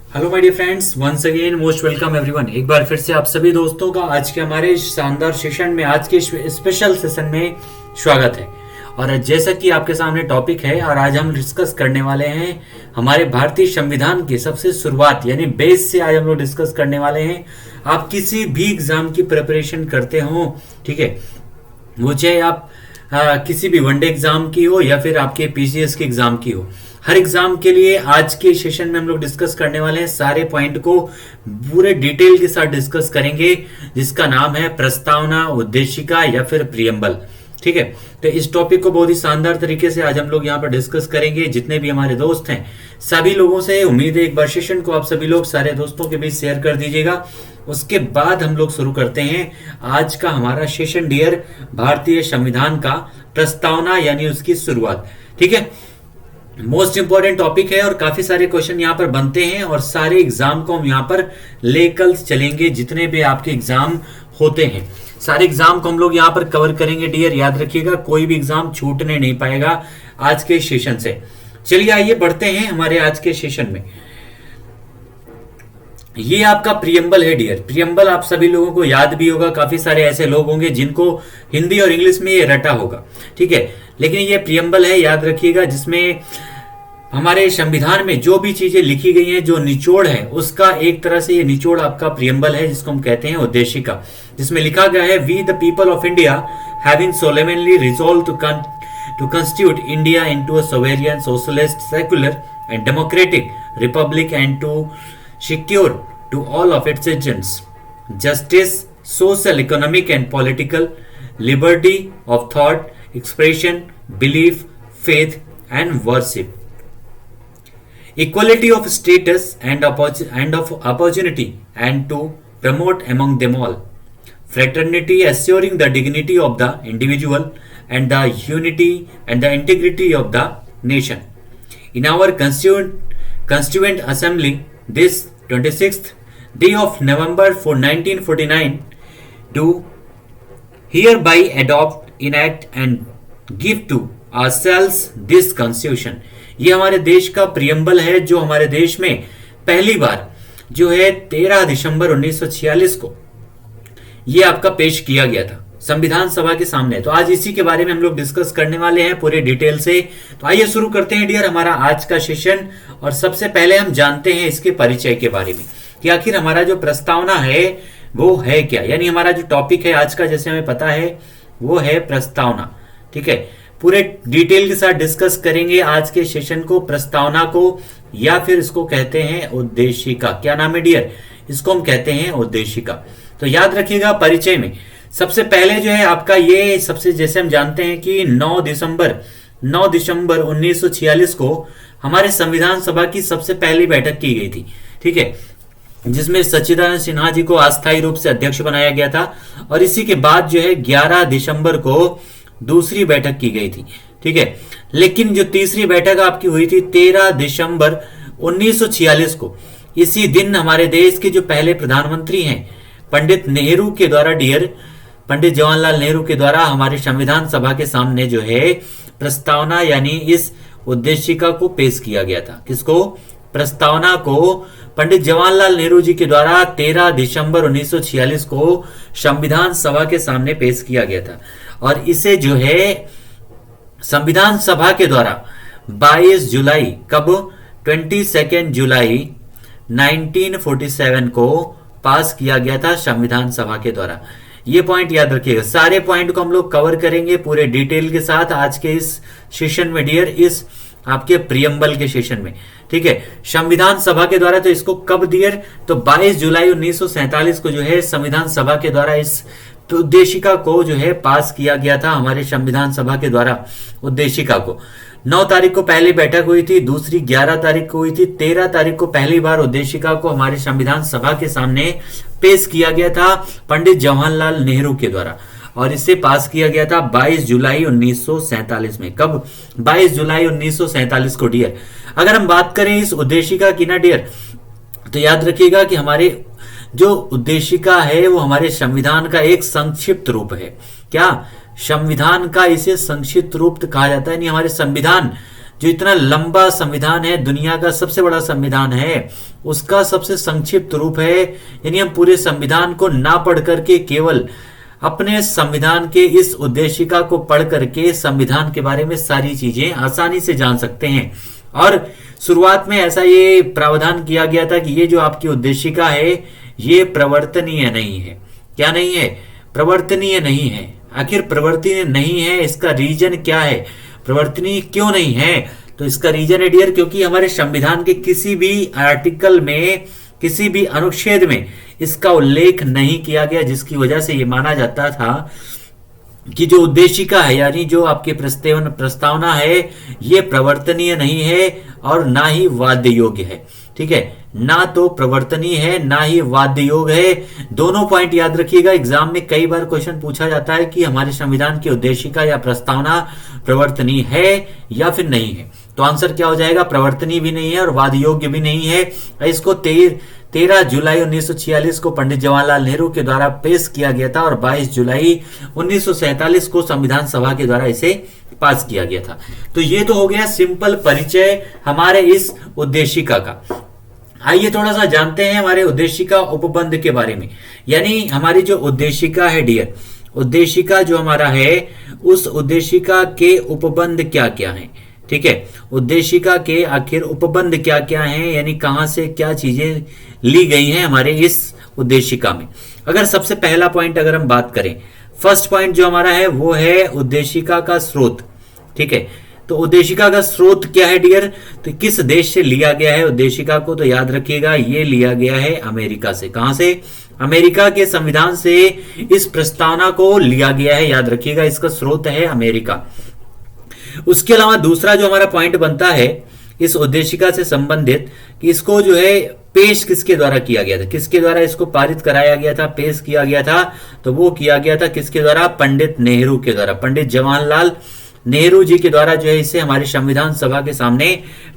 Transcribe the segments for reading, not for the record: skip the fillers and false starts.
Hello my dear friends, once again most welcome everyone. एक बार फिर से आप सभी दोस्तों का आज के हमारे शानदार सेशन में, आज के स्पेशल सेशन में स्वागत है। और जैसा कि आपके सामने टॉपिक है और आज हम डिस्कस करने वाले हैं हमारे भारतीय संविधान की सबसे शुरुआत यानी बेस से आज हम लोग डिस्कस करने वाले हैं। आप किसी भी एग्जाम की प्रिपरेशन करते हो, ठीक है, वो चाहे आप किसी भी वनडे एग्जाम की हो या फिर आपके पीसीएस के एग्जाम की हो, हर एग्जाम के लिए आज के सेशन में हम लोग डिस्कस करने वाले हैं। सारे पॉइंट को पूरे डिटेल के साथ डिस्कस करेंगे, जिसका नाम है प्रस्तावना, उद्देशिका या फिर प्रियम्बल। ठीक है, तो इस टॉपिक को बहुत ही शानदार तरीके से आज हम लोग यहाँ पर डिस्कस करेंगे। जितने भी हमारे दोस्त हैं सभी लोगों से उम्मीद है एक बार सेशन को आप सभी लोग सारे दोस्तों के बीच शेयर कर दीजिएगा। उसके बाद हम लोग शुरू करते हैं आज का हमारा सेशन डियर भारतीय संविधान का प्रस्तावना यानी उसकी शुरुआत। ठीक है, मोस्ट इंपॉर्टेंट टॉपिक है और काफी सारे क्वेश्चन यहाँ पर बनते हैं और सारे एग्जाम को हम यहाँ पर लेकर चलेंगे। जितने भी आपके एग्जाम होते हैं सारे एग्जाम को हम लोग यहाँ पर कवर करेंगे डियर, याद रखिएगा कोई भी एग्जाम छूटने नहीं पाएगा आज के सेशन से। चलिए आइए बढ़ते हैं हमारे आज के सेशन में। ये आपका प्रियम्बल है डियर। प्रियम्बल आप सभी लोगों को याद भी होगा, काफी सारे ऐसे लोग होंगे जिनको हिंदी और इंग्लिश में ये रटा होगा। ठीक है, लेकिन ये प्रियम्बल है, याद रखिएगा, जिसमें हमारे संविधान में जो भी चीजें लिखी गई हैं, जो निचोड़ है उसका एक तरह से ये निचोड़ आपका प्रियम्बल है, जिसको हम कहते हैं उद्देशिका, जिसमें लिखा गया है we the people of India having solemnly resolve to constitute India into a sovereign socialist secular and democratic republic and to secure to all of its citizens justice, social, economic and political liberty of thought, expression, belief, faith and worship, equality of status and of opportunity and to promote among them all fraternity, assuring the dignity of the individual and the unity and the integrity of the nation. In our constituent assembly this 26th day of November for 1949 do hereby adopt, enact and give to ourselves this constitution। ये हमारे देश का preamble है जो हमारे देश में पहली बार जो है 13 दिसंबर 1946 को ये आपका पेश किया गया था संविधान सभा के सामने। तो आज इसी के बारे में हम लोग डिस्कस करने वाले हैं पूरे डिटेल से। तो आइए शुरू करते हैं डियर हमारा आज का सेशन। और सबसे पहले हम जानते हैं इसके परिचय के बारे में कि आखिर हमारा जो प्रस्तावना है वो है क्या, यानी हमारा जो टॉपिक है आज का, जैसे हमें पता है, वो है प्रस्तावना। ठीक है, पूरे डिटेल के साथ डिस्कस करेंगे आज के सेशन को, प्रस्तावना को, या फिर इसको कहते हैं उद्देशिका। क्या नाम है डियर? इसको हम कहते हैं उद्देशिका। तो याद रखिएगा परिचय में सबसे पहले जो है आपका ये सबसे, जैसे हम जानते हैं कि 9 दिसंबर 1946 को हमारे संविधान सभा की सबसे पहली बैठक की गई थी। ठीक है, जिसमें सच्चिदानंद सिन्हा जी को अस्थायी रूप से अध्यक्ष बनाया गया था और इसी के बाद जो है 11 दिसंबर को दूसरी बैठक की गई थी। ठीक है, लेकिन जो तीसरी बैठक आपकी हुई थी 13 दिसंबर 1946 को, इसी दिन हमारे देश के जो पहले प्रधानमंत्री हैं पंडित नेहरू के द्वारा डियर, पंडित जवाहरलाल नेहरू के द्वारा हमारे संविधान सभा के सामने जो है प्रस्तावना यानी इस उद्देशिका को पेश किया गया था। किसको? प्रस्तावना को पंडित जवाहरलाल नेहरू जी के द्वारा 13 दिसंबर 1946 को संविधान सभा के सामने पेश किया गया था और इसे जो है संविधान सभा के द्वारा 22 जुलाई, कब? 22 जुलाई 1947 को पास किया गया था संविधान सभा के द्वारा। ये पॉइंट याद रखिएगा, सारे पॉइंट को हम लोग कवर करेंगे पूरे डिटेल के साथ आज के इस सेशन में डियर, इस आपके प्रियम्बल के सेशन में। ठीक है, संविधान सभा के द्वारा, तो इसको कब डियर? तो 22 जुलाई 1947 को जो है संविधान सभा के द्वारा इस उद्देशिका को जो है पास किया गया था हमारे संविधान सभा के द्वारा। उद्देशिका को 9 तारीख को पहली बैठक हुई थी, दूसरी 11 तारीख को हुई थी, 13 तारीख को पहली बार उद्देशिका को हमारे संविधान सभा के सामने पेश किया गया था पंडित जवाहरलाल नेहरू के द्वारा और इसे पास किया गया था 22 जुलाई 1947 में। कब? 22 जुलाई 1947 को डियर। अगर हम बात करें इस उद्देशिका की ना डियर, तो याद रखिएगा कि हमारे जो उद्देशिका है वो हमारे संविधान का एक संक्षिप्त रूप है। क्या? संविधान का इसे संक्षिप्त रूप कहा जाता है। यानी हमारे संविधान जो इतना लंबा संविधान है, दुनिया का सबसे बड़ा संविधान है, उसका सबसे संक्षिप्त रूप है। यानी हम पूरे संविधान को ना पढ़ करके केवल अपने संविधान के इस उद्देशिका को पढ़ करके संविधान के बारे में सारी चीजें आसानी से जान सकते हैं। और शुरुआत में ऐसा ये प्रावधान किया गया था कि ये जो आपकी उद्देशिका है ये प्रवर्तनीय नहीं है। क्या नहीं है? प्रवर्तनीय नहीं है। आखिर प्रवर्तनीय नहीं है, इसका रीजन क्या है? प्रवर्तनीय क्यों नहीं है? तो इसका रीजन है डियर, क्योंकि हमारे संविधान के किसी भी आर्टिकल में, किसी भी अनुच्छेद में इसका उल्लेख नहीं किया गया, जिसकी वजह से ये माना जाता था कि जो उद्देशिका है यानी जो आपके प्रस्तावना है ये प्रवर्तनीय नहीं है और ना ही वाद्य योग्य है। ठीक है, ना तो प्रवर्तनीय है ना ही वाद्य योग्य है। दोनों पॉइंट याद रखिएगा। एग्जाम में कई बार क्वेश्चन पूछा जाता है कि हमारे संविधान की उद्देशिका या प्रस्तावना प्रवर्तनीय है या फिर नहीं है। तो आंसर क्या हो जाएगा? प्रवर्तनीय भी नहीं है और वाद्य योग्य भी नहीं है। इसको 13 जुलाई 1946 को पंडित जवाहरलाल नेहरू के द्वारा पेश किया गया था और 22 जुलाई 1947 को संविधान सभा के द्वारा इसे पास किया गया था। तो ये तो हो गया सिंपल परिचय हमारे इस उद्देशिका का। आइए थोड़ा सा जानते हैं हमारे उद्देशिका उपबंध के बारे में। यानी हमारी जो उद्देशिका है डियर, उद्देशिका जो हमारा है उस उद्देशिका के उपबंध क्या क्या है। ठीक है, उद्देशिका के आखिर उपबंध क्या क्या है, यानी कहां से क्या चीजें ली गई हैं हमारे इस उद्देशिका में। अगर सबसे पहला पॉइंट अगर हम बात करें, फर्स्ट पॉइंट जो हमारा है वो है उद्देशिका का स्रोत। ठीक है, तो उद्देशिका का स्रोत क्या है डियर? तो किस देश से लिया गया है उद्देशिका को? तो याद रखिएगा ये लिया गया है अमेरिका से। कहां से? अमेरिका के संविधान से इस प्रस्तावना को लिया गया है। याद रखिएगा इसका स्रोत है अमेरिका। उसके अलावा दूसरा जो हमारा पॉइंट बनता है इस उद्देशिका से संबंधित कि इसको जो है पेश किसके द्वारा किया गया था, किसके द्वारा इसको पारित कराया गया था, पेश किया गया था? तो वो किया गया था किसके द्वारा? पंडित नेहरू के द्वारा। पंडित जवाहरलाल नेहरू जी के द्वारा जो है इसे हमारे संविधान सभा के सामने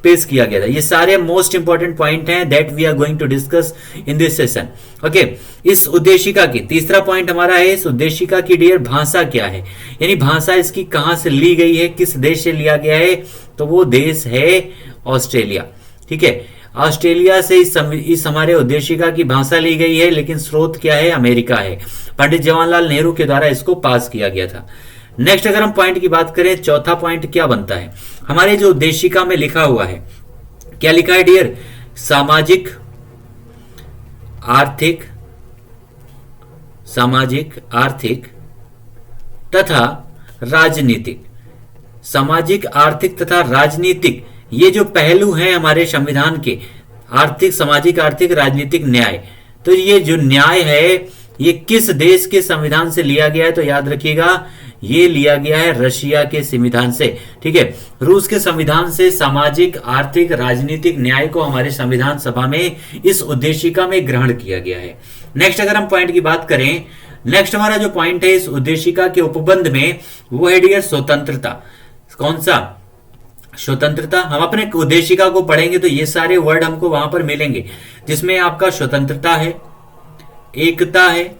पेश किया गया था। ये सारे मोस्ट इंपोर्टेंट पॉइंट हैं that we are going to discuss in this session. Okay, इस उद्देशिका की तीसरा पॉइंट हमारा है इस उद्देशिका की डियर भाषा क्या है, यानी भाषा इसकी कहां से ली गई है, किस देश से लिया गया है? तो वो देश है ऑस्ट्रेलिया। ठीक है, ऑस्ट्रेलिया से इस हमारे उद्देशिका की भाषा ली गई है, लेकिन स्रोत क्या है? अमेरिका है। पंडित जवाहरलाल नेहरू के द्वारा इसको पास किया गया था। नेक्स्ट अगर हम पॉइंट की बात करें, चौथा पॉइंट क्या बनता है हमारे जो उद्देशिका में लिखा हुआ है? क्या लिखा है डियर? सामाजिक आर्थिक तथा राजनीतिक, सामाजिक आर्थिक तथा राजनीतिक ये जो पहलू हैं हमारे संविधान के, आर्थिक, सामाजिक, आर्थिक, राजनीतिक, न्याय। तो ये जो न्याय है ये किस देश के संविधान से लिया गया है? तो याद रखिएगा ये लिया गया है रशिया के संविधान से। ठीक है, रूस के संविधान से सामाजिक, आर्थिक, राजनीतिक न्याय को हमारे संविधान सभा में इस उद्देशिका में ग्रहण किया गया है। नेक्स्ट अगर हम पॉइंट की बात करें, नेक्स्ट हमारा जो पॉइंट है इस उद्देशिका के उपबंध में वो है डियर स्वतंत्रता। कौन सा? स्वतंत्रता। हम अपने उद्देशिका को पढ़ेंगे तो ये सारे वर्ड हमको वहां पर मिलेंगे, जिसमें आपका स्वतंत्रता है, एकता है,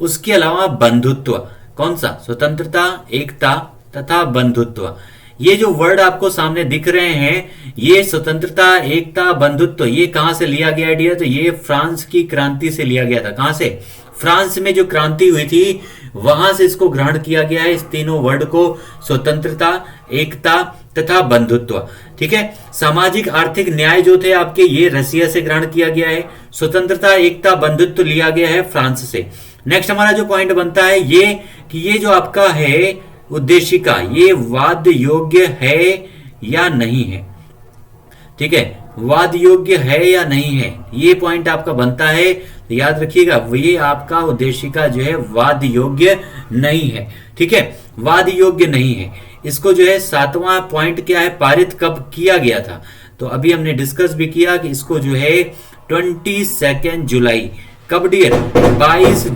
उसके अलावा बंधुत्व। कौन सा? स्वतंत्रता, एकता तथा बंधुत्व। ये जो वर्ड आपको सामने दिख रहे हैं, ये स्वतंत्रता, एकता, बंधुत्व, ये कहां से लिया गया डियर? तो ये फ्रांस की क्रांति से लिया गया था। कहां से? फ्रांस में जो क्रांति हुई थी वहां से इसको ग्रहण किया गया है, इस तीनों वर्ड को, स्वतंत्रता, एकता तथा बंधुत्व। ठीक है, सामाजिक आर्थिक न्याय जो थे आपके ये रसिया से ग्रहण किया गया है, स्वतंत्रता, एकता, बंधुत्व लिया गया है फ्रांस से। नेक्स्ट हमारा जो पॉइंट बनता है ये कि ये जो आपका है उद्देशिका ये वाद योग्य है या नहीं है। ठीक है, वाद योग्य है या नहीं है, ये पॉइंट आपका बनता है। तो याद रखिएगा ये आपका उद्देशिका जो है वाद योग्य नहीं है। ठीक है, वाद योग्य नहीं है। इसको जो है सातवां पॉइंट क्या है? पारित कब किया गया था? तो अभी हमने डिस्कस भी किया कि इसको जो है 22 जुलाई, कब डियर? 22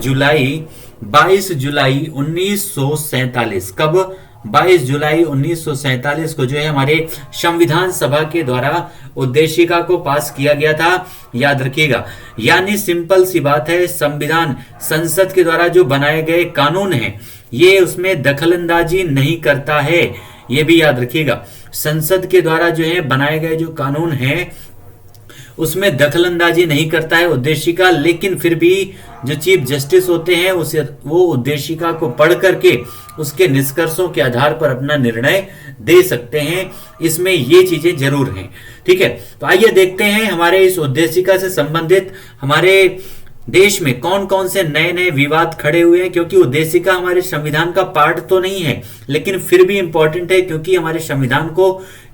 जुलाई 1947। कब? 22 जुलाई 1947 को जो है हमारे संविधान सभा के द्वारा उद्देशिका को पास किया गया था। याद रखिएगा, यानी सिंपल सी बात है, संविधान संसद के द्वारा जो बनाए गए कानून हैं ये उसमें दखलंदाजी नहीं करता है। ये भी याद रखिएगा। संसद के द्वारा जो है बनाए गए जो कानून हैं उसमें दखल अंदाजी नहीं करता है उद्देशिका, लेकिन फिर भी जो चीफ जस्टिस होते हैं उसे वो उद्देशिका को पढ़ करके उसके निष्कर्षों के आधार पर अपना निर्णय दे सकते हैं। इसमें ये चीजें जरूर हैं। ठीक है, तो आइए देखते हैं हमारे इस उद्देशिका से संबंधित हमारे देश में कौन कौन से नए नए विवाद खड़े हुए हैं, क्योंकि उद्देशिका हमारे संविधान का पार्ट तो नहीं है लेकिन फिर भी इंपॉर्टेंट है, क्योंकि हमारे संविधान को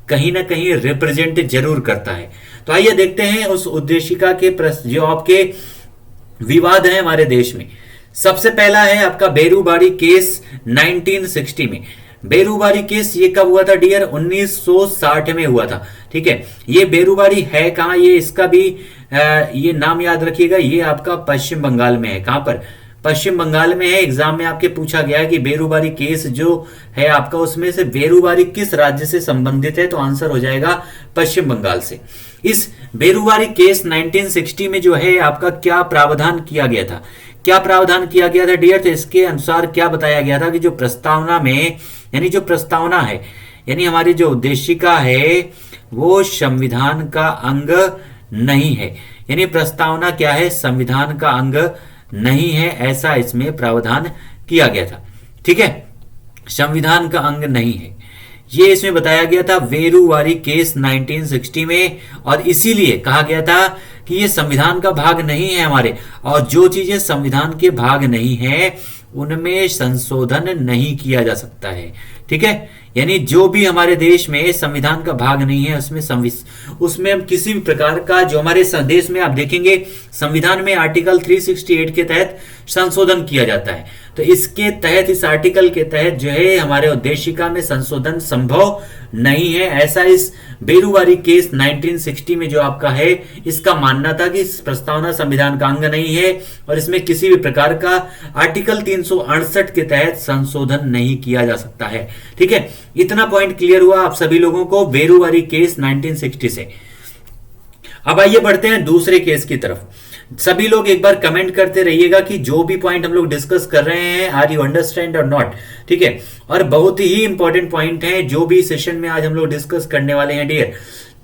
कहीं ना कहीं रिप्रेजेंट जरूर करता है। तो आइए देखते हैं उस उद्देशिका के जो आपके विवाद हैं हमारे देश में। सबसे पहला है आपका बेरूबारी केस 1960 में। बेरूबारी केस ये कब हुआ था डियर? 1960 में हुआ था। ठीक है, ये बेरूबारी है कहां? ये इसका भी ये नाम याद रखिएगा, ये आपका पश्चिम बंगाल में है। कहां पर? पश्चिम बंगाल में है। एग्जाम में आपके पूछा गया है कि बेरूबारी केस जो है आपका, उसमें से बेरूबारी किस राज्य से संबंधित है? तो आंसर हो जाएगा पश्चिम बंगाल से। इस बेरूबारी केस 1960 में जो है आपका क्या प्रावधान किया गया था? क्या प्रावधान किया गया था डियर? तो इसके अनुसार क्या बताया गया था कि जो प्रस्तावना में, यानी जो प्रस्तावना है, यानी हमारी जो उद्देशिका है वो संविधान का अंग नहीं है। यानी प्रस्तावना क्या है? संविधान का अंग नहीं है, ऐसा इसमें प्रावधान किया गया था। ठीक है, संविधान का अंग नहीं है, ये इसमें बताया गया था बेरूबारी केस 1960 में। और इसीलिए कहा गया था कि ये संविधान का भाग नहीं है हमारे, और जो चीजें संविधान के भाग नहीं है उनमें संशोधन नहीं किया जा सकता है। ठीक है, यानी जो भी हमारे देश में संविधान का भाग नहीं है उसमें हम किसी भी प्रकार का, जो हमारे देश में आप देखेंगे संविधान में आर्टिकल 368 के तहत संशोधन किया जाता है। तो इसके तहत, इस आर्टिकल के तहत जो है हमारे उद्देशिका में संशोधन संभव नहीं है, ऐसा इस बेरूबारी केस 1960 में जो आपका है इसका मानना था कि इस प्रस्तावना संविधान का अंग नहीं है और इसमें किसी भी प्रकार का आर्टिकल 368 के तहत संशोधन नहीं किया जा सकता है। ठीक है, इतना पॉइंट क्लियर हुआ आप सभी लोगों को बेरूबारी केस 1960 से। अब आइए बढ़ते हैं दूसरे केस की तरफ। सभी लोग एक बार कमेंट करते रहिएगा कि जो भी पॉइंट हम लोग डिस्कस कर रहे हैं आर यू अंडरस्टैंड और नॉट। ठीक है, और बहुत ही इंपॉर्टेंट पॉइंट है जो भी सेशन में आज हम लोग डिस्कस करने वाले हैं डियर।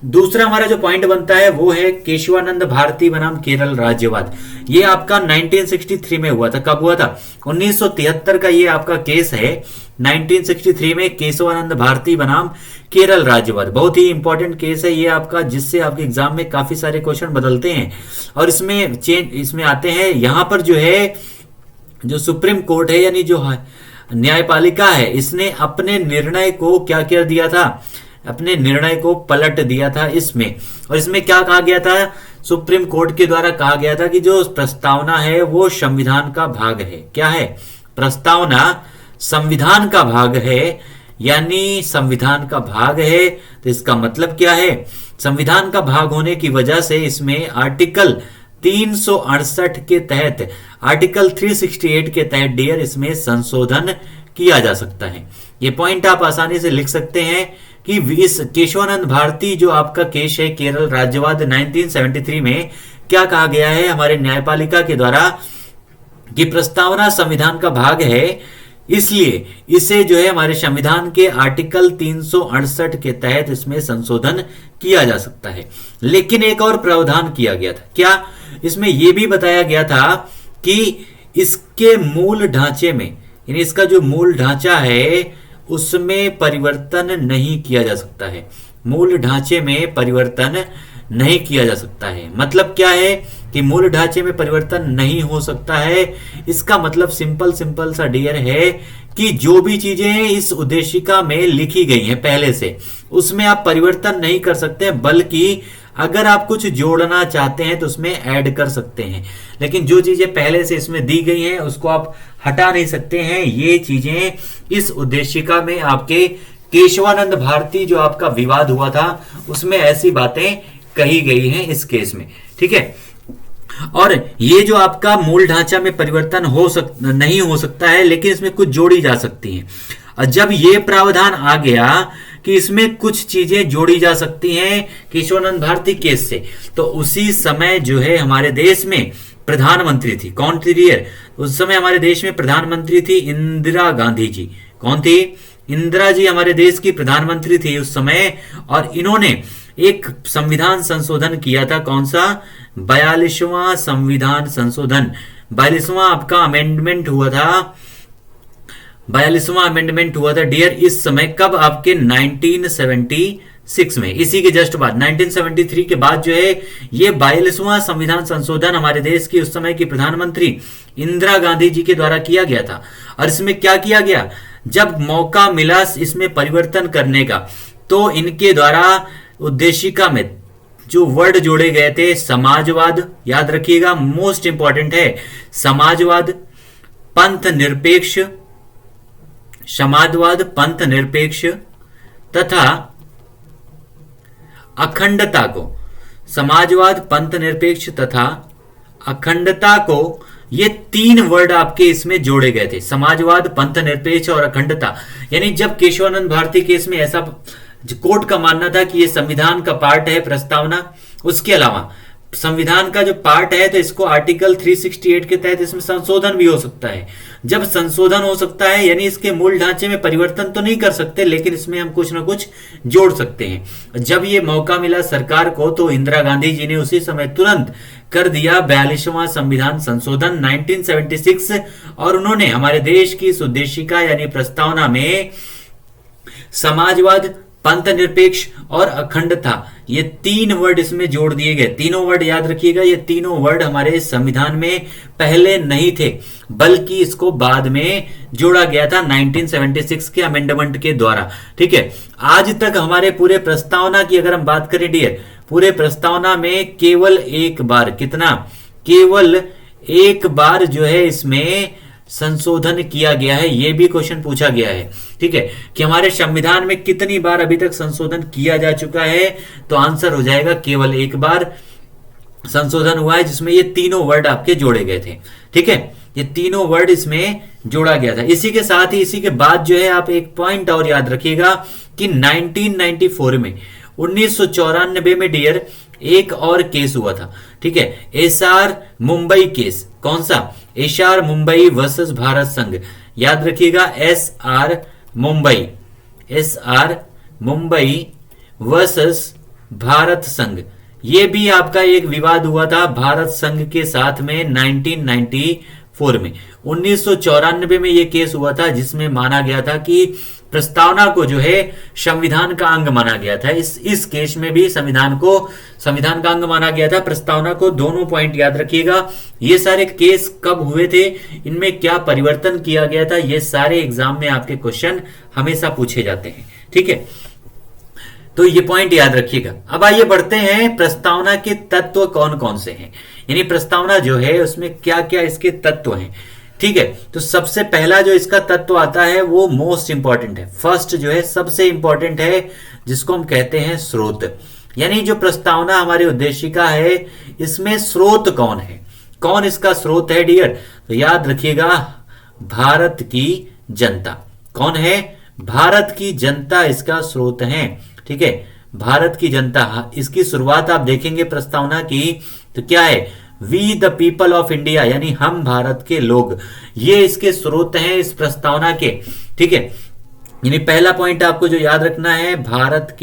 दूसरा हमारा जो पॉइंट बनता है वो है केशवानंद भारती बनाम केरल राज्यवाद। ये आपका 1963 में हुआ था। कब हुआ था? 1973 का ये आपका केस है। 1963 में केशवानंद भारती बनाम केरल राज्यवाद, बहुत ही इंपॉर्टेंट केस है ये आपका, जिससे आपके एग्जाम में काफी सारे क्वेश्चन बदलते हैं और इसमें आते हैं। यहां पर जो है जो सुप्रीम कोर्ट है, यानी जो न्यायपालिका है, इसने अपने निर्णय को क्या कर दिया था? अपने निर्णय को पलट दिया था इसमें। और इसमें क्या कहा गया था? सुप्रीम कोर्ट के द्वारा कहा गया था कि जो प्रस्तावना है वो संविधान का भाग है। क्या है? प्रस्तावना संविधान का भाग है, यानी संविधान का भाग है। तो इसका मतलब क्या है? संविधान का भाग होने की वजह से इसमें आर्टिकल 368 के तहत, आर्टिकल 368 के तहत डियर इसमें संशोधन किया जा सकता है। ये पॉइंट आप आसानी से लिख सकते हैं कि इस केशवानंद भारती जो आपका केस है केरल राज्यवाद 1973 में क्या कहा गया है हमारे न्यायपालिका के द्वारा कि प्रस्तावना संविधान का भाग है, इसलिए इसे जो है हमारे संविधान के आर्टिकल 368 के तहत इसमें संशोधन किया जा सकता है। लेकिन एक और प्रावधान किया गया था। क्या? इसमें यह भी बताया गया था कि इसके मूल ढांचे में, यानी इसका जो मूल ढांचा है उसमें परिवर्तन नहीं किया जा सकता है। मूल ढांचे में परिवर्तन नहीं किया जा सकता है। मतलब क्या है कि मूल ढांचे में परिवर्तन नहीं हो सकता है। इसका मतलब सिंपल सा डियर है कि जो भी चीजें इस उद्देशिका में लिखी गई हैं पहले से, उसमें आप परिवर्तन नहीं कर सकते, बल्कि अगर आप कुछ जोड़ना चाहते हैं तो उसमें ऐड कर सकते हैं। लेकिन जो चीजें पहले से इसमें दी गई हैं उसको आप हटा नहीं सकते हैं। ये चीजें इस उद्देशिका में आपके केशवानंद भारती जो आपका विवाद हुआ था उसमें ऐसी बातें कही गई हैं इस केस में। ठीक है, और ये जो आपका मूल ढांचा में परिवर्तन नहीं हो सकता है, लेकिन इसमें कुछ जोड़ी जा सकती हैं। और जब ये प्रावधान आ गया कि इसमें कुछ चीजें जोड़ी जा सकती हैं केशवानंद भारती केस से, तो उसी समय जो है हमारे देश में प्रधानमंत्री थी। कौन थी डियर? उस समय हमारे देश में प्रधानमंत्री थी इंदिरा गांधी जी। कौन थी? इंदिरा जी हमारे देश की प्रधानमंत्री थी उस समय, और इन्होंने एक संविधान संशोधन किया था। कौन सा? 42वां संविधान संशोधन। 42वां आपका अमेंडमेंट हुआ था। 42वां अमेंडमेंट हुआ था डियर इस समय, कब? आपके 1976 में, इसी के जस्ट बाद 1973 के बाद जो है ये 42वां संविधान संशोधन हमारे देश की उस समय की प्रधानमंत्री इंदिरा गांधी जी के द्वारा किया गया था। और इसमें क्या किया गया? जब मौका मिला इसमें परिवर्तन करने का, तो इनके द्वारा उद्देशिका में जो वर्ड जोड़े गए थे, समाजवाद, याद रखिएगा मोस्ट इंपॉर्टेंट है, समाजवाद, पंथ निरपेक्ष, समाजवाद, पंथ निरपेक्ष तथा अखंडता को, समाजवाद, पंथ निरपेक्ष तथा अखंडता को, ये 3 वर्ड आपके इसमें जोड़े गए थे, समाजवाद, पंथ निरपेक्ष और अखंडता। यानी जब केशवानंद भारती केस में ऐसा कोर्ट का मानना था कि ये संविधान का पार्ट है प्रस्तावना, उसके अलावा संविधान का जो पार्ट है तो इसको आर्टिकल 368 के तहत इसमें संशोधन भी हो सकता है। जब संशोधन हो सकता है यानी इसके मूल ढांचे में परिवर्तन तो नहीं कर सकते, लेकिन इसमें हम कुछ ना कुछ जोड़ सकते हैं। जब ये मौका मिला सरकार को तो इंदिरा गांधी जी ने उसी समय तुरंत कर दिया 42वां संविधान संशोधन 1976, और उन्होंने हमारे देश की इस उद्देशिका यानी प्रस्तावना में समाजवाद, पंथ निरपेक्ष और अखंडता, ये 3 वर्ड इसमें जोड़ दिए गए। तीनों वर्ड याद रखिएगा, ये तीनों वर्ड हमारे संविधान में पहले नहीं थे, बल्कि इसको बाद में जोड़ा गया था 1976 के अमेंडमेंट के द्वारा। ठीक है, आज तक हमारे पूरे प्रस्तावना की अगर हम बात करें डियर, पूरे प्रस्तावना में केवल एक बार, कितना? केवल एक बार जो है इसमें संशोधन किया गया है। यह भी क्वेश्चन पूछा गया है, ठीक है, कि हमारे संविधान में कितनी बार अभी तक संशोधन किया जा चुका है, तो आंसर हो जाएगा केवल एक बार संशोधन हुआ है, जिसमें ये तीनों वर्ड आपके जोड़े गए थे। ठीक है, ये तीनों वर्ड इसमें जोड़ा गया था। इसी के साथ ही इसी के बाद जो है आप एक पॉइंट और याद रखिएगा कि 1994 में 1994 में डियर एक और केस हुआ था। ठीक है, एसआर मुंबई केस। कौन सा? एसआर मुंबई वर्सेस भारत संघ। याद रखिएगा SR Mumbai, SR Mumbai versus Bharat संघ। यह भी आपका एक विवाद हुआ था भारत संघ के साथ में 1994 में। 1994 में यह केस हुआ था जिसमें माना गया था कि प्रस्तावना को जो है संविधान का अंग माना गया था। इस केस में भी संविधान का अंग माना गया था, प्रस्तावना को। दोनों पॉइंट याद रखिएगा। ये सारे केस कब हुए थे, इनमें क्या परिवर्तन किया गया था, ये सारे एग्जाम में आपके क्वेश्चन हमेशा पूछे जाते हैं। ठीक है, तो ये पॉइंट याद रखिएगा। अब आइए बढ़ते हैं, प्रस्तावना के तत्व कौन कौन से हैं, यानी प्रस्तावना जो है उसमें क्या क्या इसके तत्व हैं। ठीक है, तो सबसे पहला जो इसका तत्व आता है वो मोस्ट इंपॉर्टेंट है, फर्स्ट जो है सबसे इंपॉर्टेंट है, जिसको हम कहते हैं स्रोत। यानी जो प्रस्तावना हमारी उद्देशिका है इसमें स्रोत कौन है, कौन इसका स्रोत है डियर, तो याद रखिएगा भारत की जनता। कौन है? भारत की जनता इसका स्रोत है। ठीक है, भारत की जनता। इसकी शुरुआत आप देखेंगे प्रस्तावना की तो क्या है? We the people of India, यानी हम भारत के लोग, ये इसके स्रोत हैं इस प्रस्तावना के। ठीक है, यानी पहला पॉइंट आपको जो याद रखना है, भारत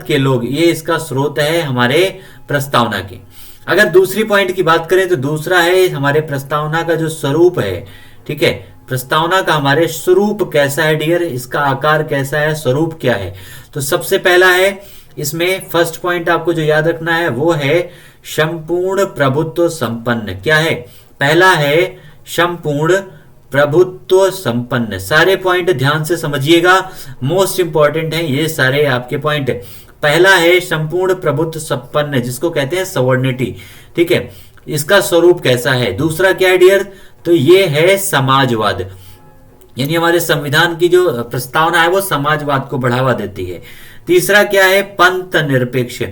के लोग, ये इसका स्रोत है हमारे प्रस्तावना के। अगर दूसरी पॉइंट की बात करें तो दूसरा है हमारे प्रस्तावना का जो स्वरूप है। ठीक है, प्रस्तावना का हमारे स्वरूप कैसा है डियर, इसका आकार कैसा है, स्वरूप क्या है। तो सबसे पहला है इसमें फर्स्ट पॉइंट आपको जो याद रखना है वो है संपूर्ण प्रभुत्व संपन्न। क्या है? पहला है संपूर्ण प्रभुत्व संपन्न। सारे पॉइंट ध्यान से समझिएगा, मोस्ट इंपॉर्टेंट है ये सारे आपके पॉइंट। पहला है संपूर्ण प्रभुत्व संपन्न, जिसको कहते हैं सवर्निटी। ठीक है, इसका स्वरूप कैसा है। दूसरा क्या है डियर, तो ये है समाजवाद, यानी हमारे संविधान की जो प्रस्तावना है वो समाजवाद को बढ़ावा देती है। तीसरा क्या है? पंथ निरपेक्ष,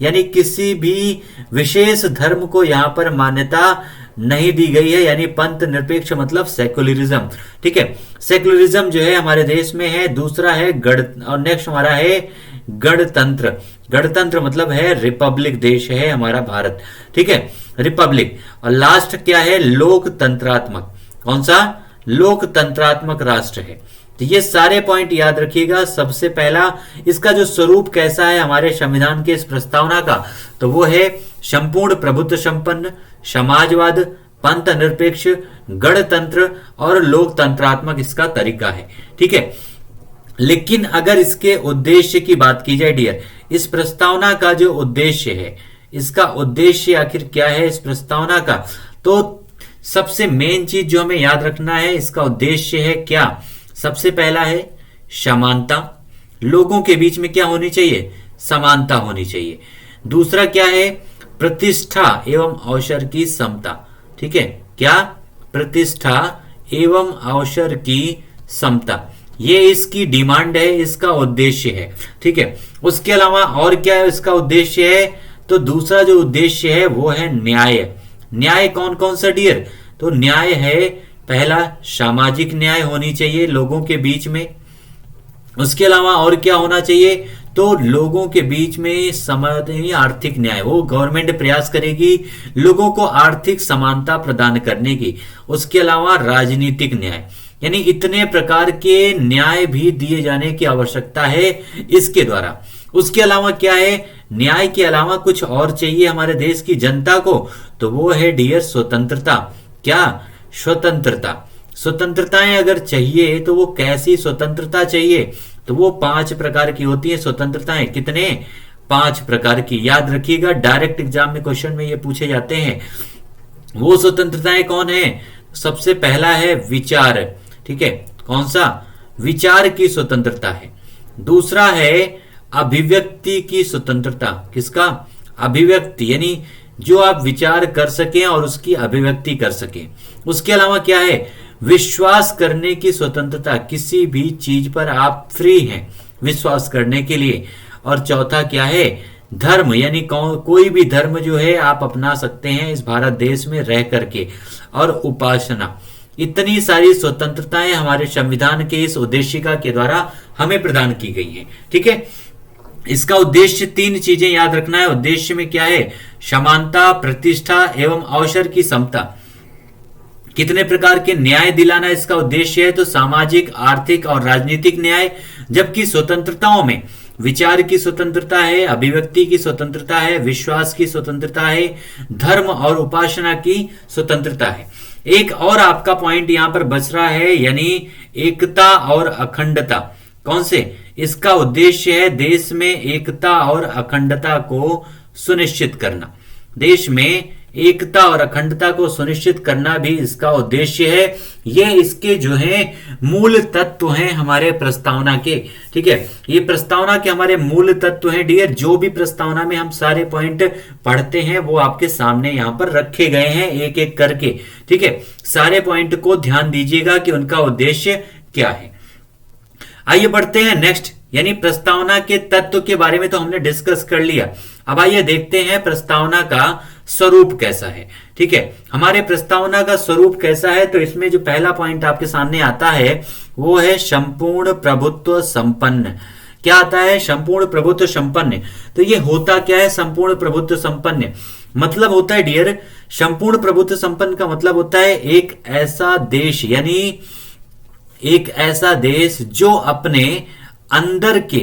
यानी किसी भी विशेष धर्म को यहां पर मान्यता नहीं दी गई है, यानी पंथ निरपेक्ष मतलब सेकुलरिज्म। ठीक है, सेकुलरिज्म जो है हमारे देश में है। दूसरा है और नेक्स्ट हमारा है गणतंत्र। गणतंत्र मतलब है रिपब्लिक देश है हमारा भारत। ठीक है, रिपब्लिक। और लास्ट क्या है? लोकतंत्रात्मक। कौन सा? लोकतंत्रात्मक राष्ट्र है। तो ये सारे पॉइंट याद रखिएगा। सबसे पहला, इसका जो स्वरूप कैसा है हमारे संविधान के इस प्रस्तावना का, तो वो है संपूर्ण प्रभुत्व संपन्न, समाजवाद, पंथ निरपेक्ष, गणतंत्र और लोकतंत्रात्मक इसका तरीका है। ठीक है, लेकिन अगर इसके उद्देश्य की बात की जाए डियर, इस प्रस्तावना का जो उद्देश्य है, इसका उद्देश्य आखिर क्या है इस प्रस्तावना का, तो सबसे मेन चीज जो हमें याद रखना है, इसका उद्देश्य है क्या, सबसे पहला है समानता, लोगों के बीच में क्या होनी चाहिए, समानता होनी चाहिए। दूसरा क्या है, प्रतिष्ठा एवं अवसर की समता। ठीक है, क्या, प्रतिष्ठा एवं अवसर की समता, ये इसकी डिमांड है, इसका उद्देश्य है। ठीक है, उसके अलावा और क्या है इसका उद्देश्य है, तो दूसरा जो उद्देश्य है वो है न्याय। न्याय कौन कौन सा डियर, तो न्याय है पहला सामाजिक न्याय होनी चाहिए लोगों के बीच में। उसके अलावा और क्या होना चाहिए, तो लोगों के बीच में समाज आर्थिक न्याय, वो गवर्नमेंट प्रयास करेगी लोगों को आर्थिक समानता प्रदान करने की। उसके अलावा राजनीतिक न्याय, यानी इतने प्रकार के न्याय भी दिए जाने की आवश्यकता है इसके द्वारा। उसके अलावा क्या है, न्याय के अलावा कुछ और चाहिए हमारे देश की जनता को, तो वो है डियर स्वतंत्रता। क्या, स्वतंत्रता। स्वतंत्रताएं अगर चाहिए तो वो कैसी स्वतंत्रता चाहिए, तो वो 5 प्रकार की होती है स्वतंत्रताएं। कितने, 5 प्रकार की, याद रखिएगा, डायरेक्ट एग्जाम में क्वेश्चन में ये पूछे जाते हैं। वो स्वतंत्रताएं कौन है, सबसे पहला है विचार। ठीक है, कौन सा, विचार की स्वतंत्रता है। दूसरा है अभिव्यक्ति की स्वतंत्रता। किसका, अभिव्यक्ति, यानी जो आप विचार कर सकें और उसकी अभिव्यक्ति कर सकें। उसके अलावा क्या है, विश्वास करने की स्वतंत्रता, किसी भी चीज पर आप फ्री हैं विश्वास करने के लिए। और चौथा क्या है, धर्म, यानी कोई भी धर्म जो है आप अपना सकते हैं इस भारत देश में रह करके। और उपासना, इतनी सारी स्वतंत्रताएं हमारे संविधान के इस उद्देशिका के द्वारा हमें प्रदान की गई हैं। ठीक है, इसका उद्देश्य 3 चीजें याद रखना है। उद्देश्य में क्या है, समानता, प्रतिष्ठा एवं अवसर की समता। कितने प्रकार के न्याय दिलाना इसका उद्देश्य है, तो सामाजिक, आर्थिक और राजनीतिक न्याय। जबकि स्वतंत्रताओं में विचार की स्वतंत्रता है, अभिव्यक्ति की स्वतंत्रता है, विश्वास की स्वतंत्रता है, धर्म और उपासना की स्वतंत्रता है। एक और आपका पॉइंट यहां पर बच रहा है, यानी एकता और अखंडता। कौन से, इसका उद्देश्य है देश में एकता और अखंडता को सुनिश्चित करना। देश में एकता और अखंडता को सुनिश्चित करना भी इसका उद्देश्य है। ये इसके जो है मूल तत्व हैं हमारे प्रस्तावना के। ठीक है, ये प्रस्तावना के हमारे मूल तत्व हैं डियर। जो भी प्रस्तावना में हम सारे पॉइंट पढ़ते हैं वो आपके सामने यहां पर रखे गए हैं एक एक करके। ठीक है, सारे पॉइंट को ध्यान दीजिएगा कि उनका उद्देश्य क्या है। आइए बढ़ते हैं नेक्स्ट, यानी प्रस्तावना के तत्व के बारे में तो हमने डिस्कस कर लिया। अब आइए देखते हैं प्रस्तावना का स्वरूप कैसा है। ठीक है, हमारे प्रस्तावना का स्वरूप कैसा है, तो इसमें जो पहला पॉइंट आपके सामने आता है वो है संपूर्ण प्रभुत्व संपन्न। क्या आता है, संपूर्ण प्रभुत्व संपन्न। तो ये होता क्या है संपूर्ण प्रभुत्व संपन्न, मतलब होता है डियर, संपूर्ण प्रभुत्व संपन्न का मतलब होता है एक ऐसा देश, यानी एक ऐसा देश जो अपने अंदर के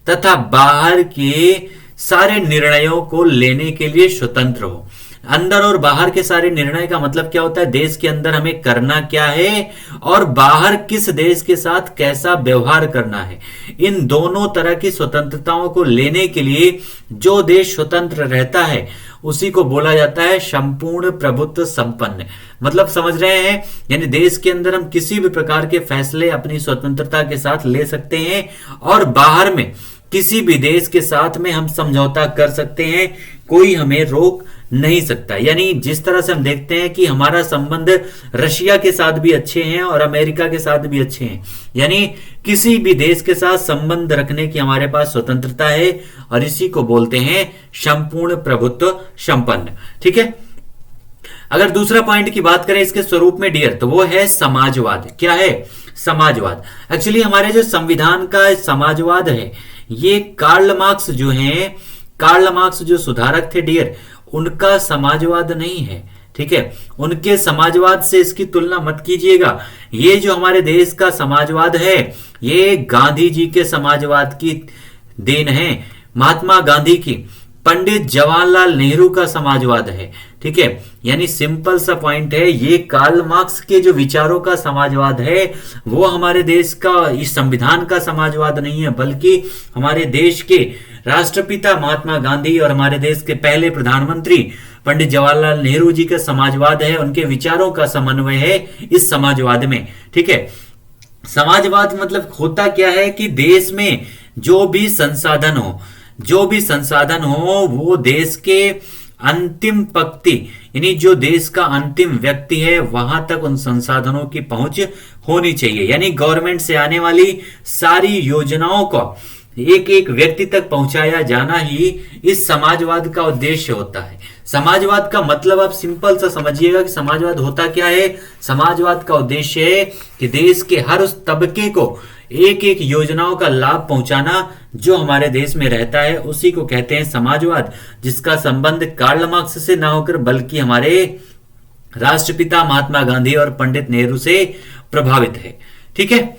तथा बाहर के सारे निर्णयों को लेने के लिए स्वतंत्र हो। अंदर और बाहर के सारे निर्णय का मतलब क्या होता है, देश के अंदर हमें करना क्या है और बाहर किस देश के साथ कैसा व्यवहार करना है। इन दोनों तरह की स्वतंत्रताओं को लेने के लिए जो देश स्वतंत्र रहता है उसी को बोला जाता है संपूर्ण प्रभुत्व संपन्न। मतलब समझ रहे हैं, यानी देश के अंदर हम किसी भी प्रकार के फैसले अपनी स्वतंत्रता के साथ ले सकते हैं और बाहर में किसी भी देश के साथ में हम समझौता कर सकते हैं, कोई हमें रोक नहीं सकता। यानी जिस तरह से हम देखते हैं कि हमारा संबंध रशिया के साथ भी अच्छे हैं और अमेरिका के साथ भी अच्छे हैं, यानी किसी भी देश के साथ संबंध रखने की हमारे पास स्वतंत्रता है और इसी को बोलते हैं संपूर्ण प्रभुत्व संपन्न। ठीक है, अगर दूसरा पॉइंट की बात करें इसके स्वरूप में डियर, तो वो है समाजवाद। क्या है, समाजवाद। एक्चुअली हमारे जो संविधान का समाजवाद है ये कार्ल मार्क्स जो हैं, कार्ल मार्क्स जो सुधारक थे डियर, उनका समाजवाद नहीं है। ठीक है, उनके समाजवाद से इसकी तुलना मत कीजिएगा। ये जो हमारे देश का समाजवाद है, ये गांधी जी के समाजवाद की देन है, महात्मा गांधी की, पंडित जवाहरलाल नेहरू का समाजवाद है। ठीक है, यानी सिंपल सा पॉइंट है, ये कार्ल मार्क्स के जो विचारों का समाजवाद है वो हमारे देश का, इस संविधान का समाजवाद नहीं है, बल्कि हमारे देश के राष्ट्रपिता महात्मा गांधी और हमारे देश के पहले प्रधानमंत्री पंडित जवाहरलाल नेहरू जी का समाजवाद है, उनके विचारों का समन्वय है इस समाजवाद में। ठीक है, समाजवाद मतलब होता क्या है कि देश में जो भी संसाधन हो वो देश के अंतिम पंक्ति, यानी जो देश का अंतिम व्यक्ति है वहां तक उन संसाधनों की पहुंच होनी चाहिए। यानी गवर्नमेंट से आने वाली सारी योजनाओं को एक एक व्यक्ति तक पहुंचाया जाना ही इस समाजवाद का उद्देश्य होता है। समाजवाद का मतलब आप सिंपल सा समझिएगा कि समाजवाद होता क्या है। समाजवाद का उद्देश्य है कि देश के हर उस तबके को एक एक योजनाओं का लाभ पहुंचाना जो हमारे देश में रहता है, उसी को कहते हैं समाजवाद, जिसका संबंध कार्ल मार्क्स से ना होकर बल्कि हमारे राष्ट्रपिता महात्मा गांधी और पंडित नेहरू से प्रभावित है। ठीक है,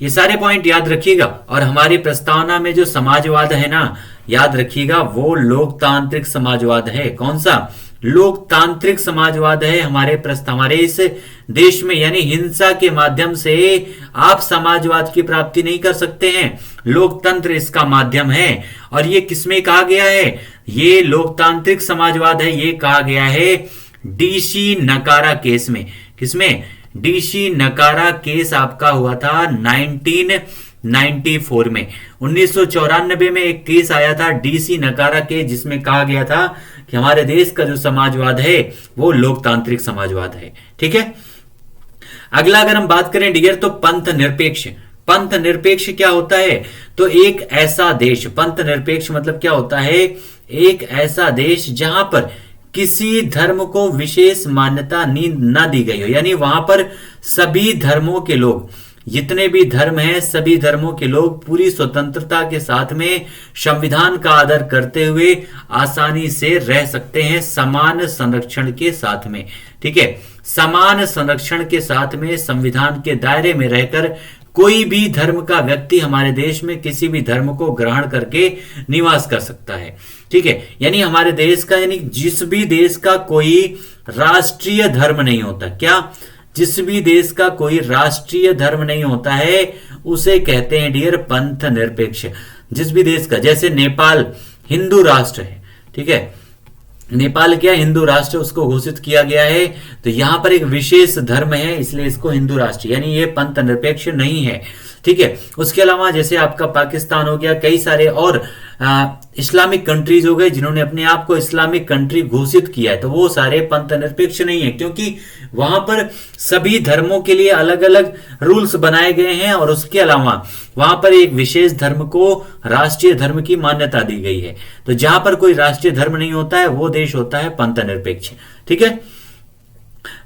ये सारे पॉइंट याद रखिएगा। और हमारी प्रस्तावना में जो समाजवाद है ना, याद रखिएगा वो लोकतांत्रिक समाजवाद है। कौन सा? लोकतांत्रिक समाजवाद है। हमारे इस देश में, यानी हिंसा के माध्यम से आप समाजवाद की प्राप्ति नहीं कर सकते हैं, लोकतंत्र इसका माध्यम है। और ये किसमें कहा गया है? ये लोकतांत्रिक समाजवाद है, ये कहा गया है डीसी नकारा केस में। किसमें? डीसी नकारा केस आपका हुआ था 1994 में। 1994 में एक केस आया था डीसी नकारा केस, जिसमें कहा गया था कि हमारे देश का जो समाजवाद है वो लोकतांत्रिक समाजवाद है। ठीक है, अगला अगर हम बात करें डियर तो पंथ निरपेक्ष। पंथ निरपेक्ष क्या होता है? तो एक ऐसा देश, पंथ निरपेक्ष मतलब क्या होता है? एक ऐसा देश जहां पर किसी धर्म को विशेष मान्यता न दी गई हो, यानी वहां पर सभी धर्मों के लोग, जितने भी धर्म हैं, सभी धर्मों के लोग पूरी स्वतंत्रता के साथ में संविधान का आदर करते हुए आसानी से रह सकते हैं, समान संरक्षण के साथ में। ठीक है, समान संरक्षण के साथ में संविधान के दायरे में रहकर कोई भी धर्म का व्यक्ति हमारे देश में किसी भी धर्म को ग्रहण करके निवास कर सकता है। ठीक है, यानी हमारे देश का, यानी जिस भी देश का कोई राष्ट्रीय धर्म नहीं होता, क्या? जिस भी देश का कोई राष्ट्रीय धर्म नहीं होता है उसे कहते हैं डियर पंथ निरपेक्ष। जिस भी देश का, जैसे नेपाल हिंदू राष्ट्र है, ठीक है, नेपाल क्या हिंदू राष्ट्र उसको घोषित किया गया है, तो यहां पर एक विशेष धर्म है इसलिए इसको हिंदू राष्ट्र, यानी ये पंथ निरपेक्ष नहीं है। ठीक है, उसके अलावा जैसे आपका पाकिस्तान हो गया, कई सारे और इस्लामिक कंट्रीज हो गए जिन्होंने अपने आप को इस्लामिक कंट्री घोषित किया है, तो वो सारे पंथ निरपेक्ष नहीं है, क्योंकि वहां पर सभी धर्मों के लिए अलग अलग रूल्स बनाए गए हैं और उसके अलावा वहां पर एक विशेष धर्म को राष्ट्रीय धर्म की मान्यता दी गई है। तो जहां पर कोई राष्ट्रीय धर्म नहीं होता है वो देश होता है पंथ निरपेक्ष। ठीक है,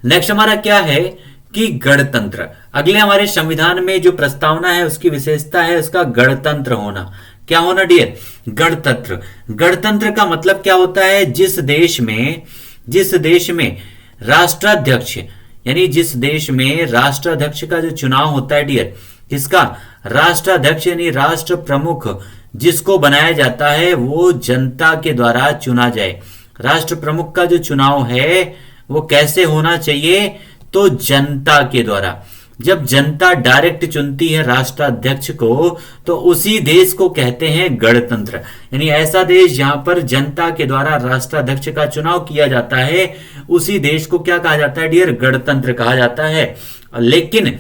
नेक्स्ट हमारा क्या है कि गणतंत्र। अगले हमारे संविधान में जो प्रस्तावना है उसकी विशेषता है उसका गणतंत्र होना। क्या होना डियर? गणतंत्र। गणतंत्र का मतलब क्या होता है? जिस देश में राष्ट्राध्यक्ष, यानी जिस देश में राष्ट्राध्यक्ष का जो चुनाव होता है डियर, किसका? राष्ट्राध्यक्ष यानी राष्ट्र प्रमुख जिसको बनाया जाता है वो जनता के द्वारा चुना जाए। राष्ट्र प्रमुख का जो चुनाव है वो कैसे होना चाहिए? तो जनता के द्वारा। जब जनता डायरेक्ट चुनती है राष्ट्राध्यक्ष को तो उसी देश को कहते हैं गणतंत्र। यानी ऐसा देश जहां पर जनता के द्वारा राष्ट्राध्यक्ष का चुनाव किया जाता है उसी देश को क्या कहा जाता है डियर? गणतंत्र कहा जाता है। लेकिन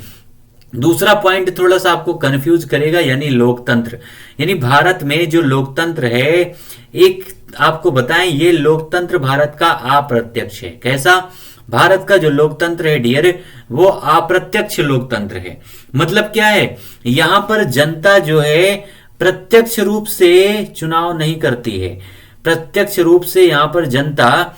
दूसरा पॉइंट थोड़ा सा आपको कंफ्यूज करेगा, यानी लोकतंत्र। यानी भारत में जो लोकतंत्र है, एक आपको बताएं, ये लोकतंत्र भारत का अप्रत्यक्ष है। कैसा? भारत का जो लोकतंत्र है डियर वो अप्रत्यक्ष लोकतंत्र है। मतलब क्या है? यहां पर जनता जो है प्रत्यक्ष रूप से चुनाव नहीं करती है। प्रत्यक्ष रूप से यहां पर जनता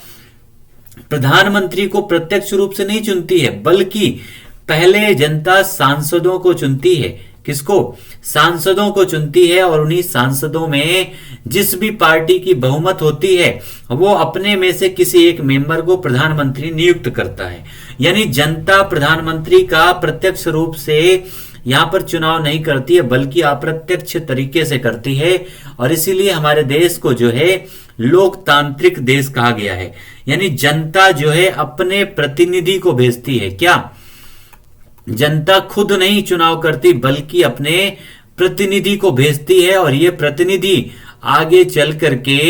प्रधानमंत्री को प्रत्यक्ष रूप से नहीं चुनती है, बल्कि पहले जनता सांसदों को चुनती है। किसको? सांसदों को चुनती है, और उन्हीं सांसदों में जिस भी पार्टी की बहुमत होती है वो अपने में से किसी एक मेंबर को प्रधानमंत्री नियुक्त करता है। यानी जनता प्रधानमंत्री का प्रत्यक्ष रूप से यहां पर चुनाव नहीं करती है, बल्कि अप्रत्यक्ष तरीके से करती है। और इसीलिए हमारे देश को जो है लोकतांत्रिक देश कहा गया है। यानी जनता जो है अपने प्रतिनिधि को भेजती है। क्या? जनता खुद नहीं चुनाव करती, बल्कि अपने प्रतिनिधि को भेजती है, और ये प्रतिनिधि आगे चल करके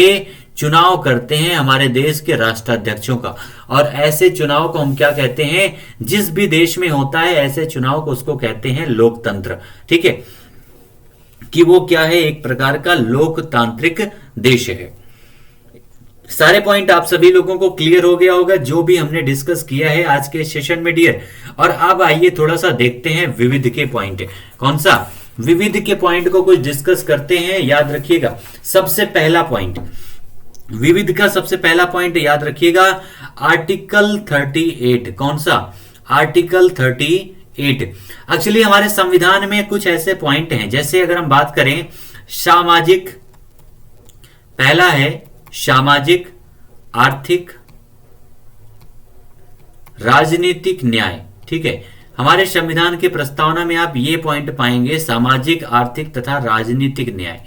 चुनाव करते हैं हमारे देश के राष्ट्राध्यक्षों का। और ऐसे चुनाव को हम क्या कहते हैं? जिस भी देश में होता है ऐसे चुनाव को उसको कहते हैं लोकतंत्र। ठीक है, कि वो क्या है? एक प्रकार का लोकतांत्रिक देश है। सारे पॉइंट आप सभी लोगों को क्लियर हो गया होगा जो भी हमने डिस्कस किया है आज के सेशन में डियर। और अब आइए थोड़ा सा देखते हैं विविध के पॉइंट। कौन सा? विविध के पॉइंट को कुछ डिस्कस करते हैं। याद रखिएगा सबसे पहला पॉइंट, विविध का सबसे पहला पॉइंट याद रखिएगा, आर्टिकल 38। कौन सा? आर्टिकल 38। एक्चुअली हमारे संविधान में कुछ ऐसे पॉइंट हैं, जैसे अगर हम बात करें सामाजिक, पहला है सामाजिक, आर्थिक, राजनीतिक न्याय। ठीक है, हमारे संविधान के प्रस्तावना में आप ये पॉइंट पाएंगे, सामाजिक, आर्थिक तथा राजनीतिक न्याय।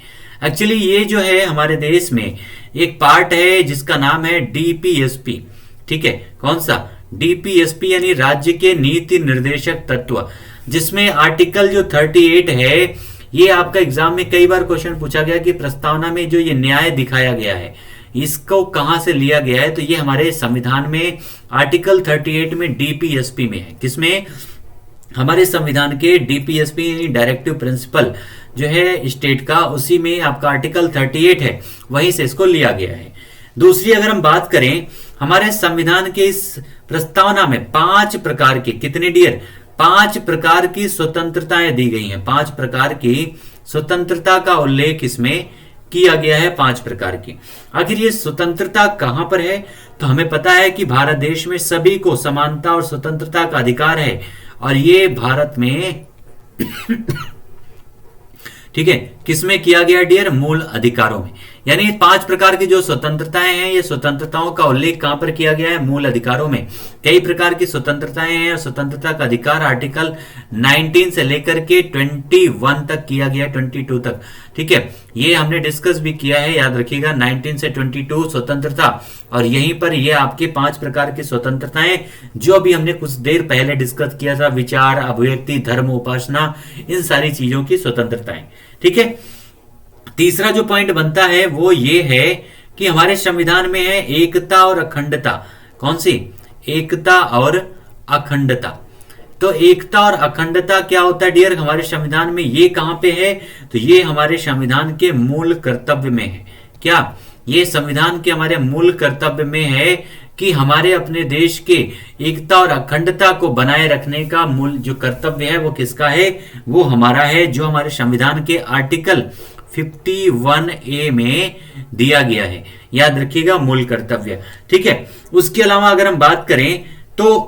एक्चुअली ये जो है हमारे देश में एक पार्ट है जिसका नाम है डीपीएसपी। ठीक है, कौन सा? डीपीएसपी यानी राज्य के नीति निर्देशक तत्व, जिसमें आर्टिकल जो 38 है, ये आपका एग्जाम में कई बार क्वेश्चन पूछा गया कि प्रस्तावना में जो ये न्याय दिखाया गया है इसको कहां से लिया गया है? तो ये हमारे संविधान में आर्टिकल 38 में डीपीएसपी में है। किसमें? हमारे संविधान के डीपीएसपी यानी डायरेक्टिव प्रिंसिपल जो है स्टेट का, उसी में आपका आर्टिकल 38 है, वहीं से इसको लिया गया है। दूसरी अगर हम बात करें, हमारे संविधान के इस प्रस्तावना में 5 प्रकार के, कितने डियर? 5 प्रकार की स्वतंत्रताएं दी गई हैं। 5 प्रकार की स्वतंत्रता का उल्लेख इसमें किया गया है, 5 प्रकार की। आखिर ये स्वतंत्रता कहां पर है? तो हमें पता है कि भारत देश में सभी को समानता और स्वतंत्रता का अधिकार है, और ये भारत में ठीक है किसमें किया गया डियर? मूल अधिकारों में। यानी 5 प्रकार की जो स्वतंत्रताएं हैं, ये स्वतंत्रताओं का उल्लेख कहां पर किया गया है? मूल अधिकारों में। कई प्रकार की स्वतंत्रताएं हैं, और स्वतंत्रता का अधिकार आर्टिकल 19 से लेकर के 21 तक किया गया, 22 तक। ठीक है, ये हमने डिस्कस भी किया है, याद रखिएगा 19 से 22 स्वतंत्रता। और यहीं पर ये आपके 5 प्रकार की स्वतंत्रताएं जो अभी हमने कुछ देर पहले डिस्कस किया था, विचार, अभिव्यक्ति, धर्म, उपासना, इन सारी चीजों की स्वतंत्रताएं। ठीक है, तीसरा जो पॉइंट बनता है वो ये है कि हमारे संविधान में है एकता और अखंडता। कौन सी? एकता और अखंडता। तो एकता और अखंडता क्या होता है डियर हमारे संविधान में? ये कहां पे है? तो ये हमारे संविधान के मूल कर्तव्य में है। क्या? ये संविधान के हमारे मूल कर्तव्य में है कि हमारे अपने देश के एकता और अखंडता को बनाए रखने का मूल जो कर्तव्य है वो किसका है? वो हमारा है, जो हमारे संविधान के आर्टिकल 51A में दिया गया है। याद रखिएगा, मूल कर्तव्य। ठीक है, उसके अलावा अगर हम बात करें तो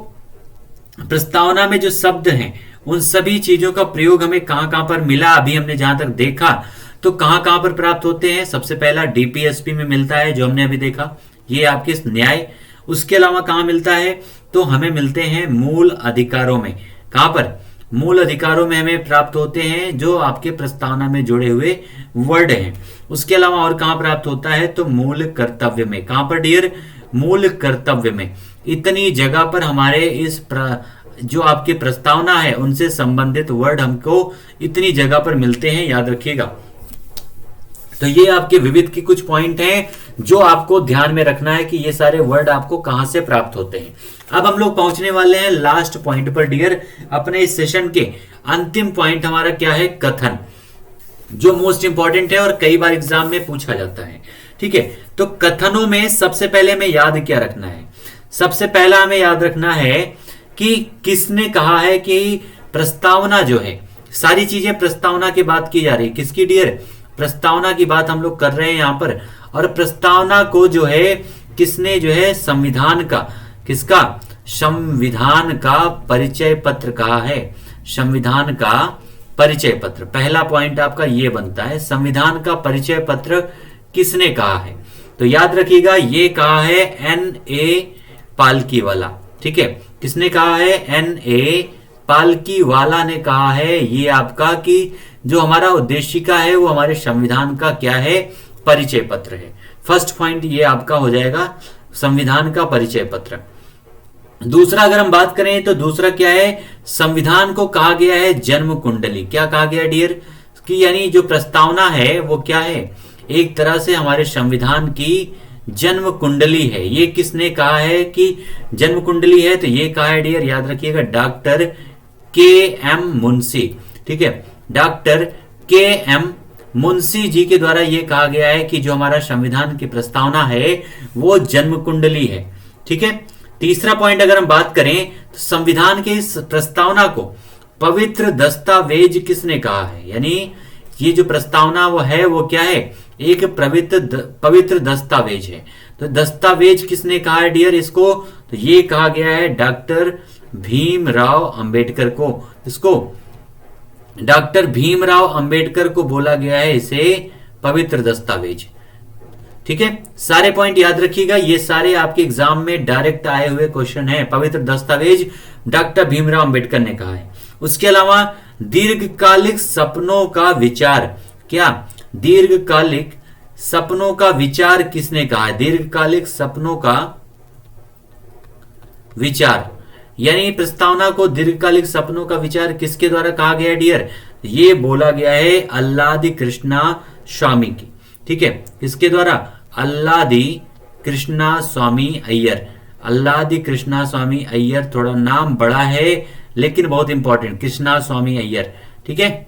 प्रस्तावना में जो शब्द हैं उन सभी चीजों का प्रयोग हमें कहां कहां पर मिला? अभी हमने जहां तक देखा तो कहां कहां पर प्राप्त होते हैं? सबसे पहला डीपीएसपी में मिलता है, जो हमने अभी देखा, ये आपके न्याय। उसके अलावा कहां मिलता है? तो हमें मिलते हैं मूल अधिकारों में। कहां पर? मूल अधिकारों में हमें प्राप्त होते हैं जो आपके प्रस्तावना में जुड़े हुए वर्ड हैं। उसके अलावा और कहां प्राप्त होता है? तो मूल कर्तव्य में। कहां पर डियर? मूल कर्तव्य में। इतनी जगह पर हमारे इस जो आपकी प्रस्तावना है उनसे संबंधित वर्ड हमको इतनी जगह पर मिलते हैं, याद रखिएगा। तो ये आपके विविध की कुछ पॉइंट हैं जो आपको ध्यान में रखना है कि ये सारे वर्ड आपको कहां से प्राप्त होते हैं। अब हम लोग पहुंचने वाले हैं लास्ट पॉइंट पर डियर। अपने इस सेशन के अंतिम पॉइंट हमारा क्या है? कथन, जो मोस्ट इंपॉर्टेंट है और कई बार एग्जाम में पूछा जाता है। ठीक है, तो कथनों में सबसे पहले हमें याद क्या रखना है? सबसे पहला हमें याद रखना है कि किसने कहा है कि प्रस्तावना जो है, सारी चीजें प्रस्तावना की बात की जा रही है। किसकी डियर? प्रस्तावना की बात हम लोग कर रहे हैं यहां पर। और प्रस्तावना को जो है किसने जो है संविधान का, किसका? संविधान का परिचय पत्र कहा है। संविधान का परिचय पत्र। पहला पॉइंट आपका ये बनता है, संविधान का परिचय पत्र किसने कहा है? तो याद रखिएगा ये कहा है N.A. पालकीवाला। ठीक है, किसने कहा है? N.A. पालकीवाला ने कहा है ये आपका कि जो हमारा उद्देशिका है वो हमारे संविधान का क्या है? परिचय पत्र है। फर्स्ट पॉइंट ये आपका हो जाएगा संविधान का परिचय पत्र। दूसरा अगर हम बात करें तो दूसरा क्या है? संविधान को कहा गया है जन्म कुंडली। क्या कहा गया डियर? कि यानी जो प्रस्तावना है वो क्या है? एक तरह से हमारे संविधान की जन्म कुंडली है। ये किसने कहा है कि जन्म कुंडली है? तो ये कहा है डियर, याद रखिएगा, डॉक्टर के.एम. मुंशी। ठीक है, डॉक्टर के.एम. मुंशी जी के द्वारा ये कहा गया है कि जो हमारा संविधान की प्रस्तावना है वो जन्म कुंडली है। ठीक है, तीसरा पॉइंट अगर हम बात करें तो संविधान के इस प्रस्तावना को पवित्र दस्तावेज किसने कहा है? यानी ये जो प्रस्तावना वो है वो क्या है? एक पवित्र दस्तावेज है। तो दस्तावेज किसने कहा है डियर इसको? तो ये कहा गया है डॉक्टर भीमराव अंबेडकर को। इसको डॉक्टर भीमराव अंबेडकर को बोला गया है इसे पवित्र दस्तावेज। ठीक है, सारे पॉइंट याद रखिएगा, ये सारे आपके एग्जाम में डायरेक्ट आए हुए क्वेश्चन है। पवित्र दस्तावेज डॉक्टर भीमराव अंबेडकर ने कहा है। उसके अलावा दीर्घकालिक सपनों का विचार, क्या दीर्घकालिक सपनों का विचार किसने कहा है? दीर्घकालिक सपनों का विचार, यानी प्रस्तावना को दीर्घकालिक सपनों का विचार किसके द्वारा कहा गया है डियर? ये बोला गया है अल्लादी कृष्णा स्वामी की। ठीक है, किसके द्वारा? अल्लादी कृष्णा स्वामी अय्यर। अल्लादी कृष्णा स्वामी अय्यर, थोड़ा नाम बड़ा है लेकिन बहुत इंपॉर्टेंट, कृष्णा स्वामी अय्यर। ठीक है,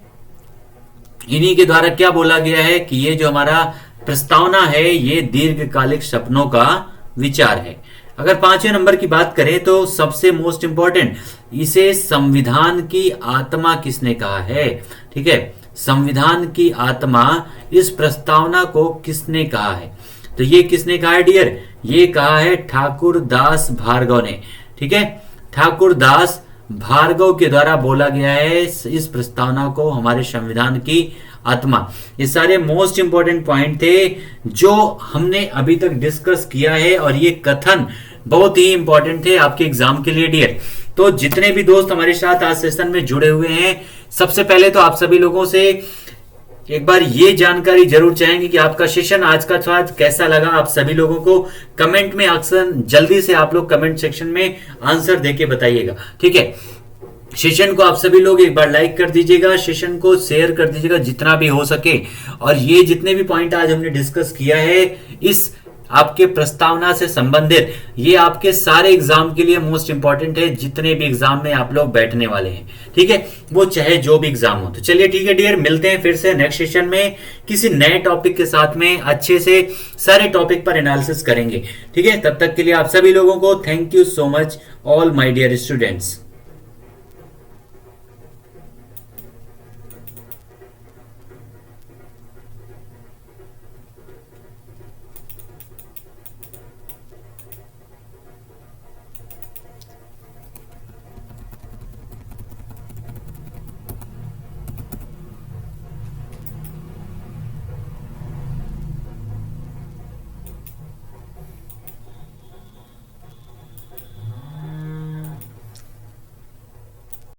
इन्हीं के द्वारा क्या बोला गया है कि ये जो हमारा प्रस्तावना है ये दीर्घकालिक सपनों का विचार है। अगर 5वें नंबर की बात करें तो सबसे मोस्ट इंपॉर्टेंट, इसे संविधान की आत्मा किसने कहा है? ठीक है, संविधान की आत्मा इस प्रस्तावना को किसने कहा है? तो ये किसने कहा है डियर? ये कहा है ठाकुर दास भार्गव ने। ठीक है, ठाकुर दास भार्गव के द्वारा बोला गया है इस प्रस्तावना को हमारे संविधान की आत्मा। ये सारे मोस्ट इंपॉर्टेंट पॉइंट थे जो हमने अभी तक डिस्कस किया है और ये कथन बहुत ही इंपॉर्टेंट थे आपके एग्जाम के लिए डियर। तो जितने भी दोस्त हमारे साथ आज सेशन में जुड़े हुए हैं, सबसे पहले तो आप सभी लोगों से एक बार ये जानकारी जरूर चाहेंगे कि आपका सेशन आज का आज कैसा लगा। आप सभी लोगों को कमेंट में अक्सर जल्दी से आप लोग कमेंट सेक्शन में आंसर देके बताइएगा। ठीक है, सेशन को आप सभी लोग एक बार लाइक कर दीजिएगा, सेशन को शेयर कर दीजिएगा जितना भी हो सके। और ये जितने भी पॉइंट आज हमने डिस्कस किया है इस आपके प्रस्तावना से संबंधित, ये आपके सारे एग्जाम के लिए मोस्ट इंपॉर्टेंट है, जितने भी एग्जाम में आप लोग बैठने वाले हैं। ठीक है, वो चाहे जो भी एग्जाम हो। तो चलिए ठीक है डियर, मिलते हैं फिर से नेक्स्ट सेशन में किसी नए टॉपिक के साथ में, अच्छे से सारे टॉपिक पर एनालिसिस करेंगे। ठीक है, तब तक के लिए आप सभी लोगों को thank you so much all my dear students.